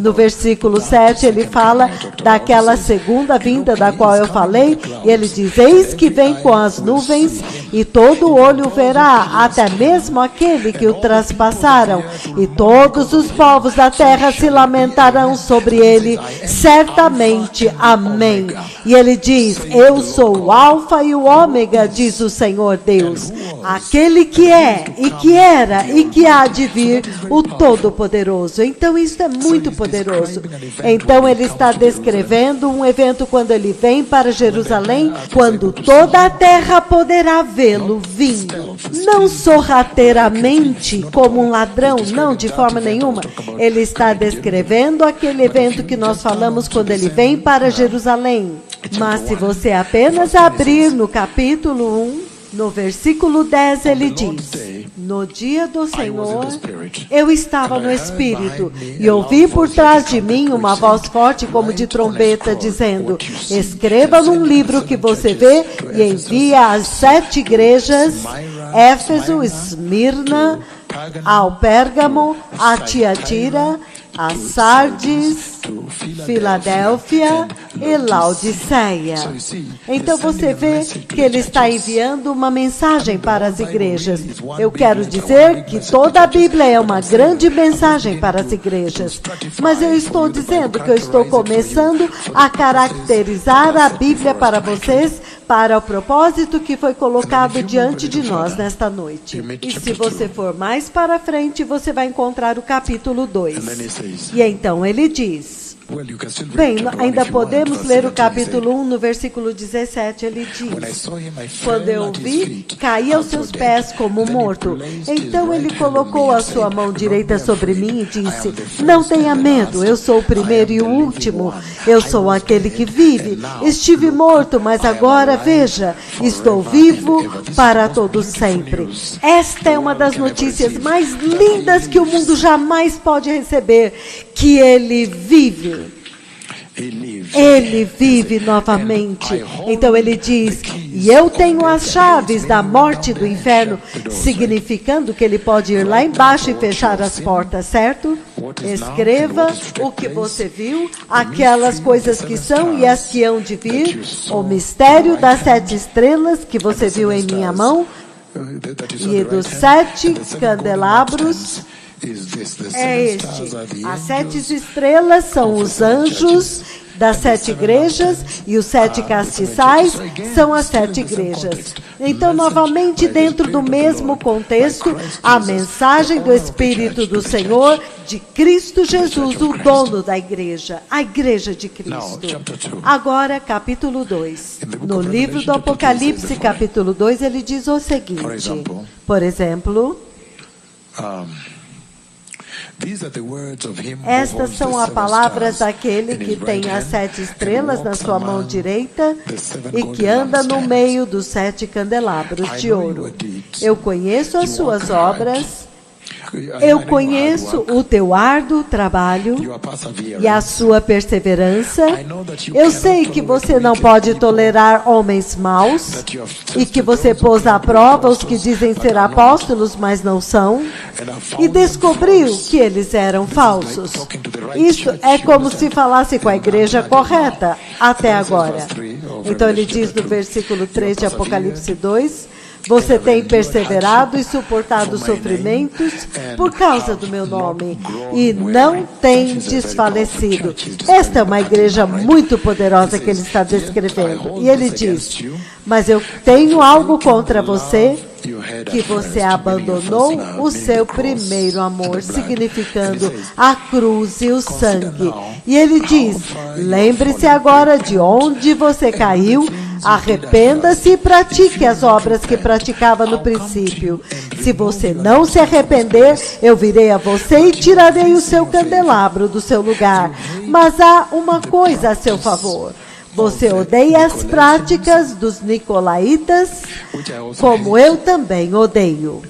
No versículo 7, ele fala daquela segunda vinda da qual eu falei. E ele diz, eis que vem com as nuvens, e todo olho verá, até mesmo aquele que o traspassaram. E todos os povos da terra se lamentarão sobre ele, certamente. Amém. E ele diz, eu sou o Alfa e o Ômega, diz o Senhor Deus, aquele que é e que era e que há de vir, o Todo-Poderoso. Então, isso é muito poderoso. Então, ele está descrevendo um evento quando ele vem para Jerusalém, quando toda a terra poderá vê-lo vindo. Não sorrateiramente, como um ladrão, não, de forma nenhuma. Ele está descrevendo aquele evento que nós falamos quando ele vem para Jerusalém. Mas se você apenas abrir no capítulo 1, no versículo 10, ele diz, no dia do Senhor, eu estava no Espírito, e ouvi por trás de mim uma voz forte como de trombeta, dizendo, escreva num livro que você vê e envia às 7 igrejas, Éfeso, Esmirna, ao Pérgamo, a Tiatira, a Sardes, Filadélfia e Laodiceia. Então você vê que ele está enviando uma mensagem para as igrejas. Eu quero dizer que toda a Bíblia é uma grande mensagem para as igrejas. Mas eu estou dizendo que eu estou começando a caracterizar a Bíblia para vocês, para o propósito que foi colocado diante de nós nesta noite. E se você for mais para frente, você vai encontrar o capítulo 2. E então ele diz, bem, ainda podemos ler o capítulo 1, no versículo 17, ele diz, quando eu vi, caí aos seus pés como morto. Então ele colocou a sua mão direita sobre mim e disse, não tenha medo, eu sou o primeiro e o último, eu sou aquele que vive. Estive morto, mas agora, veja, estou vivo para todo sempre. Esta é uma das notícias mais lindas que o mundo jamais pode receber, que ele vive. Ele vive novamente. Então ele diz, e eu tenho as chaves da morte e do inferno, significando que ele pode ir lá embaixo e fechar as portas, certo? Escreva o que você viu, aquelas coisas que são e as que hão de vir, o mistério das 7 estrelas que você viu em minha mão, e dos 7 candelabros. É este. As 7 estrelas são os anjos das 7 igrejas e os 7 castiçais são as 7 igrejas. Então, novamente, dentro do mesmo contexto, a mensagem do Espírito do Senhor, de Cristo Jesus, o dono da igreja, a igreja de Cristo. Agora, capítulo 2. No livro do Apocalipse, capítulo 2, ele diz o seguinte, por exemplo, estas são as palavras daquele que tem as 7 estrelas na sua mão direita e que anda no meio dos 7 candelabros de ouro. Eu conheço as suas obras, eu conheço o teu árduo trabalho e a sua perseverança. Eu sei que você não pode tolerar homens maus e que você pôs à prova os que dizem ser apóstolos, mas não são, e descobriu que eles eram falsos. Isso é como se falasse com a igreja correta até agora. Então ele diz no versículo 3 de Apocalipse 2, você tem perseverado e suportado sofrimentos por causa do meu nome e não tem desfalecido. Esta é uma igreja muito poderosa que ele está descrevendo. E ele diz, mas eu tenho algo contra você, que você abandonou o seu primeiro amor, significando a cruz e o sangue. E ele diz, lembre-se agora de onde você caiu, Arrependa-se e pratique as obras que praticava no princípio. Se você não se arrepender, eu virei a você e tirarei o seu candelabro do seu lugar. Mas há uma coisa a seu favor. Você odeia as práticas dos nicolaítas, como eu também odeio.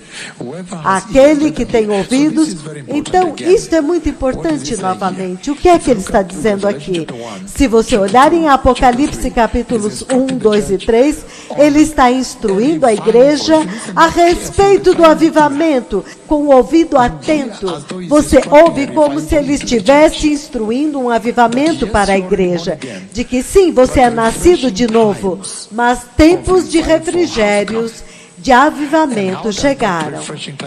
Aquele que tem ouvidos. Então, isso é muito importante novamente. O que é que ele está dizendo aqui? Se você olhar em Apocalipse capítulos 1, 2 e 3, ele está instruindo a igreja a respeito do avivamento, com o ouvido atento. Você ouve como se ele estivesse instruindo um avivamento para a igreja, de que sim, você é nascido de novo, mas tempos de refrigérios, de avivamento chegaram.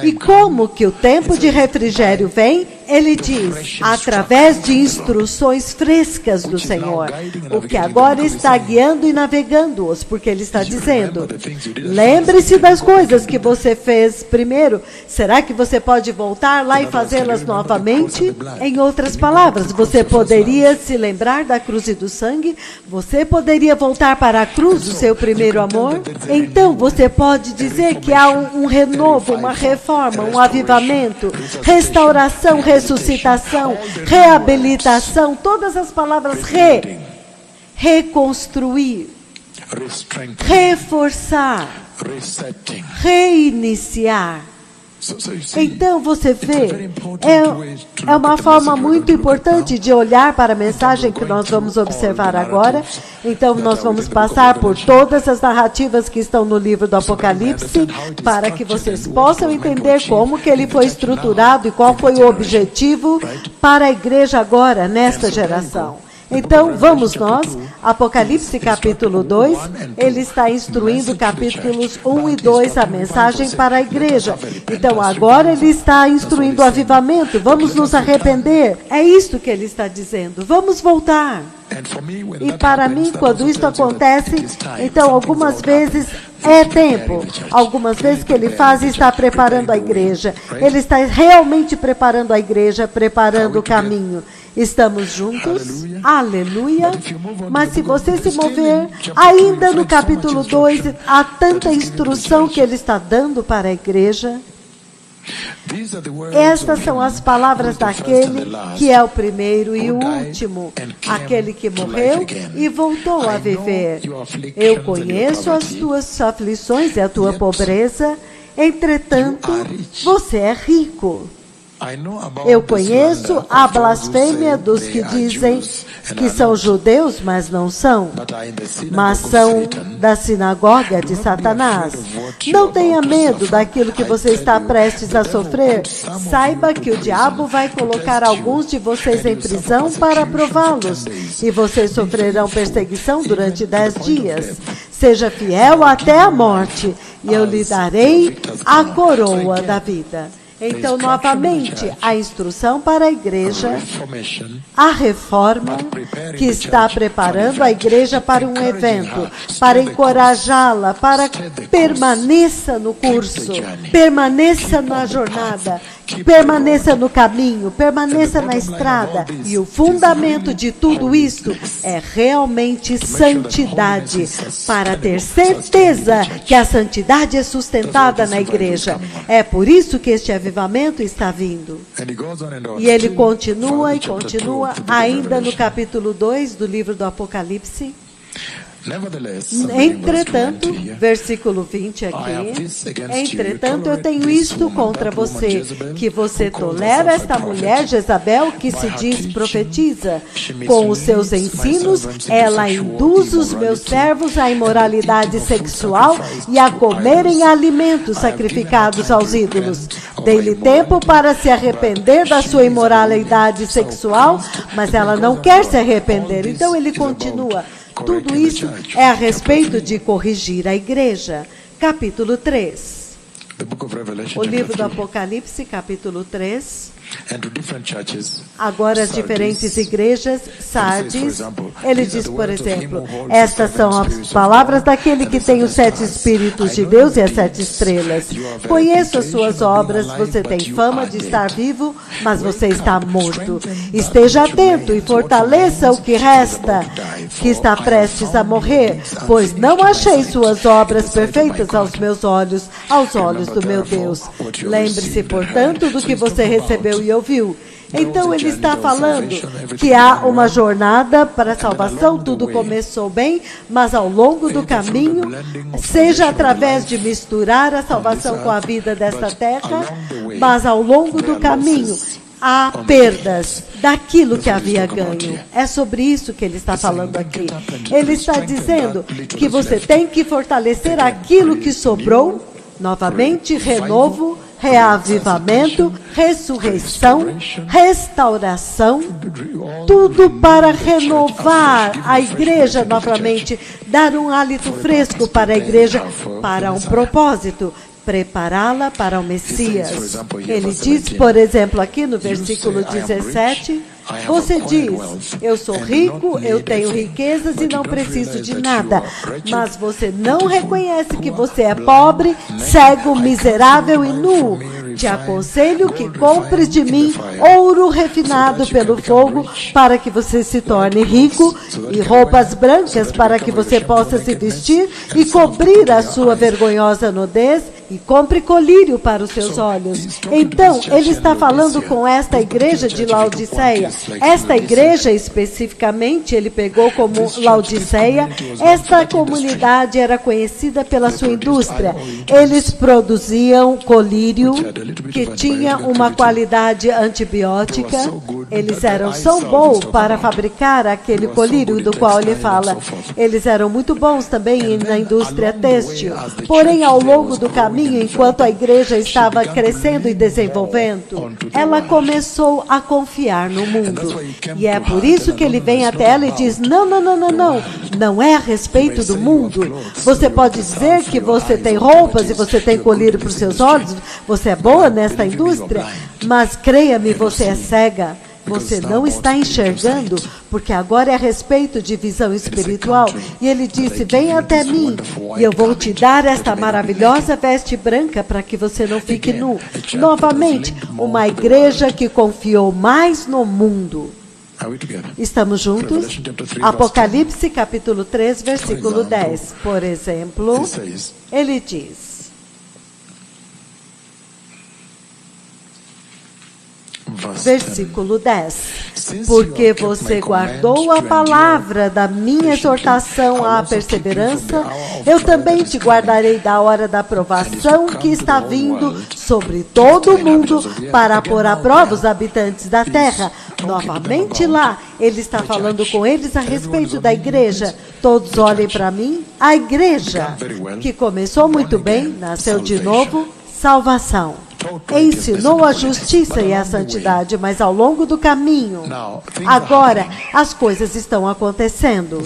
E como que o tempo de refrigério vem? Ele diz, através de instruções frescas do Senhor, o que agora está guiando e navegando-os, porque ele está dizendo, lembre-se das coisas que você fez primeiro. Será que você pode voltar lá e fazê-las novamente? Em outras palavras, você poderia se lembrar da cruz e do sangue? Você poderia voltar para a cruz, o seu primeiro amor? Então, você pode dizer que há um renovo, uma reforma, um avivamento, restauração, ressuscitação, reabilitação, todas as palavras reconstruir, reforçar, reiniciar. Então, você vê, é uma forma muito importante de olhar para a mensagem que nós vamos observar agora. Então, nós vamos passar por todas as narrativas que estão no livro do Apocalipse, para que vocês possam entender como que ele foi estruturado e qual foi o objetivo para a igreja agora, nesta geração. Então, vamos nós, Apocalipse capítulo 2, ele está instruindo capítulos 1 e 2, a mensagem para a igreja. Então, agora ele está instruindo o avivamento, vamos nos arrepender. É isto que ele está dizendo, vamos voltar. E para mim, quando isso acontece, então algumas vezes é tempo. Algumas vezes que ele faz está preparando a igreja. Ele está realmente preparando a igreja, preparando o caminho. Estamos juntos, aleluia. Mas se você se mover, ainda no capítulo 2, há tanta instrução que ele está dando para a igreja. Estas são as palavras daquele que é o primeiro e o último, aquele que morreu e voltou a viver. Eu conheço as tuas aflições e a tua pobreza, entretanto, você é rico. Eu conheço a blasfêmia dos que dizem que são judeus, mas não são, mas são da sinagoga de Satanás. Não tenha medo daquilo que você está prestes a sofrer. Saiba que o diabo vai colocar alguns de vocês em prisão para prová-los, e vocês sofrerão perseguição durante 10 dias. Seja fiel até a morte, e eu lhe darei a coroa da vida. Então, novamente, a instrução para a igreja, a reforma que está preparando a igreja para um evento, para encorajá-la, para permaneça no curso, permaneça na jornada, permaneça no caminho, permaneça na estrada. E o fundamento de tudo isso é realmente santidade, para ter certeza que a santidade é sustentada na igreja. É por isso que este avivamento está vindo. E ele continua e continua, ainda no capítulo 2 do livro do Apocalipse. Entretanto, versículo 20 aqui, entretanto eu tenho isto contra você, que você tolera esta mulher Jezabel, que se diz profetiza. Com os seus ensinos, ela induz os meus servos à imoralidade sexual e a comerem alimentos sacrificados aos ídolos. Dei-lhe tempo para se arrepender da sua imoralidade sexual, mas ela não quer se arrepender. Então ele continua. Tudo isso é a respeito de corrigir a igreja. Capítulo 3. O livro do Apocalipse, capítulo 3. Agora as diferentes igrejas, Sardes, ele diz, por exemplo, estas são as palavras daquele que tem os 7 Espíritos de Deus e as 7 estrelas. Conheço as suas obras, você tem fama de estar vivo, mas você está morto. Esteja atento e fortaleça o que resta, que está prestes a morrer, pois não achei suas obras perfeitas aos meus olhos, aos olhos do meu Deus. Lembre-se, portanto, do que você recebeu e ouviu. Então ele está falando que há uma jornada para a salvação, tudo começou bem, mas ao longo do caminho, seja através de misturar a salvação com a vida desta terra, mas ao longo do caminho, há perdas daquilo que havia ganho. É sobre isso que ele está falando aqui. Ele está dizendo que você tem que fortalecer aquilo que sobrou, novamente, renovo, reavivamento, ressurreição, restauração, tudo para renovar a igreja novamente, dar um hálito fresco para a igreja, para um propósito, prepará-la para o Messias. Ele diz, por exemplo, aqui no versículo 17, você diz, eu sou rico, eu tenho riquezas e não preciso de nada, mas você não reconhece que você é pobre, cego, miserável e nu. Te aconselho que compres de mim ouro refinado pelo fogo para que você se torne rico e roupas brancas para que você possa se vestir e cobrir a sua vergonhosa nudez e compre colírio para os seus olhos. Então, ele está falando com esta igreja de Laodiceia. Esta igreja, especificamente, ele pegou como Laodiceia. Esta comunidade era conhecida pela sua indústria. Eles produziam colírio que tinha uma qualidade antibiótica. Eles eram tão bons para fabricar aquele colírio do qual ele fala. Eles eram muito bons também na indústria têxtil. Porém, ao longo do caminho, enquanto a igreja estava crescendo e desenvolvendo, ela começou a confiar no mundo. E é por isso que ele vem até ela e diz, não é a respeito do mundo. Você pode dizer que você tem roupas e você tem colírio para os seus olhos, você é boa nesta indústria, mas creia-me, você é cega. Você não está enxergando, porque agora é a respeito de visão espiritual. E ele disse, vem até mim, e eu vou te dar esta maravilhosa veste branca para que você não fique nu. Novamente, uma igreja que confiou mais no mundo. Estamos juntos? Apocalipse, capítulo 3, versículo 10. Por exemplo, ele diz... Versículo 10. Porque você guardou a palavra da minha exortação à perseverança, eu também te guardarei da hora da provação que está vindo sobre todo o mundo para pôr à prova os habitantes da terra. Novamente lá, ele está falando com eles a respeito da igreja. Todos olhem para mim. A igreja, que começou muito bem, nasceu de novo, salvação. Ensinou a justiça e a santidade, mas ao longo do caminho, agora as coisas estão acontecendo.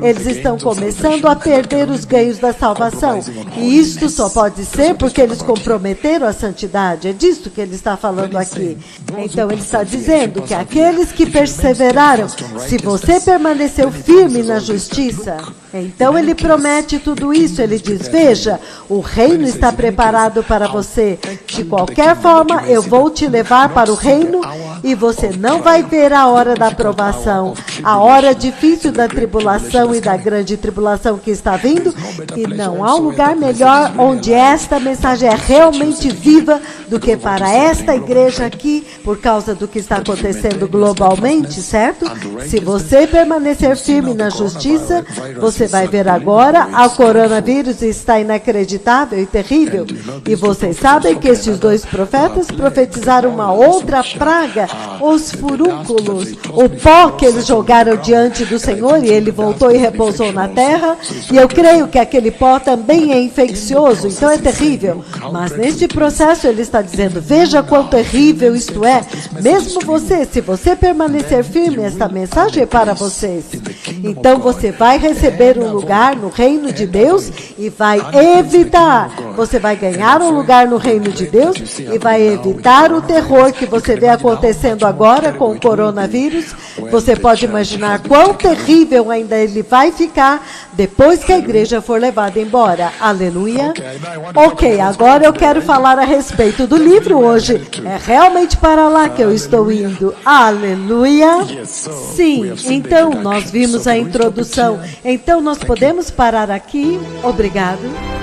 Eles estão começando a perder os ganhos da salvação. E isto só pode ser porque eles comprometeram a santidade. É disso que ele está falando aqui. Então ele está dizendo que aqueles que perseveraram, se você permaneceu firme na justiça, então ele promete tudo isso. Ele diz, veja, o reino está preparado para você. De qualquer forma, eu vou te levar para o reino e você não vai ver a hora da provação, a hora difícil da tribulação e da grande tribulação que está vindo. E não há um lugar melhor onde esta mensagem é realmente viva do que para esta igreja aqui, por causa do que está acontecendo globalmente, certo? Se você permanecer firme na justiça, você vai ver agora, o coronavírus está inacreditável e terrível. E vocês sabem que estes dois profetas profetizaram uma outra praga, os furúnculos, o pó que eles jogaram diante do Senhor e ele voltou e repousou na terra. E eu creio que aquele pó também é infeccioso, então é terrível. Mas neste processo ele está dizendo, veja quão terrível isto é. Mesmo você, se você permanecer firme, esta mensagem é para vocês. Então você vai receber um lugar no reino de Deus e vai evitar. Você vai ganhar um lugar no reino de Deus e vai evitar o terror que você vê acontecendo agora com o coronavírus. Você pode imaginar quão terrível ainda ele vai ficar depois que a igreja for levada embora. Aleluia. Ok, agora eu quero falar a respeito do livro hoje. É realmente para lá que eu estou indo. Aleluia. Sim, então nós vimos a introdução. Então nós podemos parar aqui. Obrigado.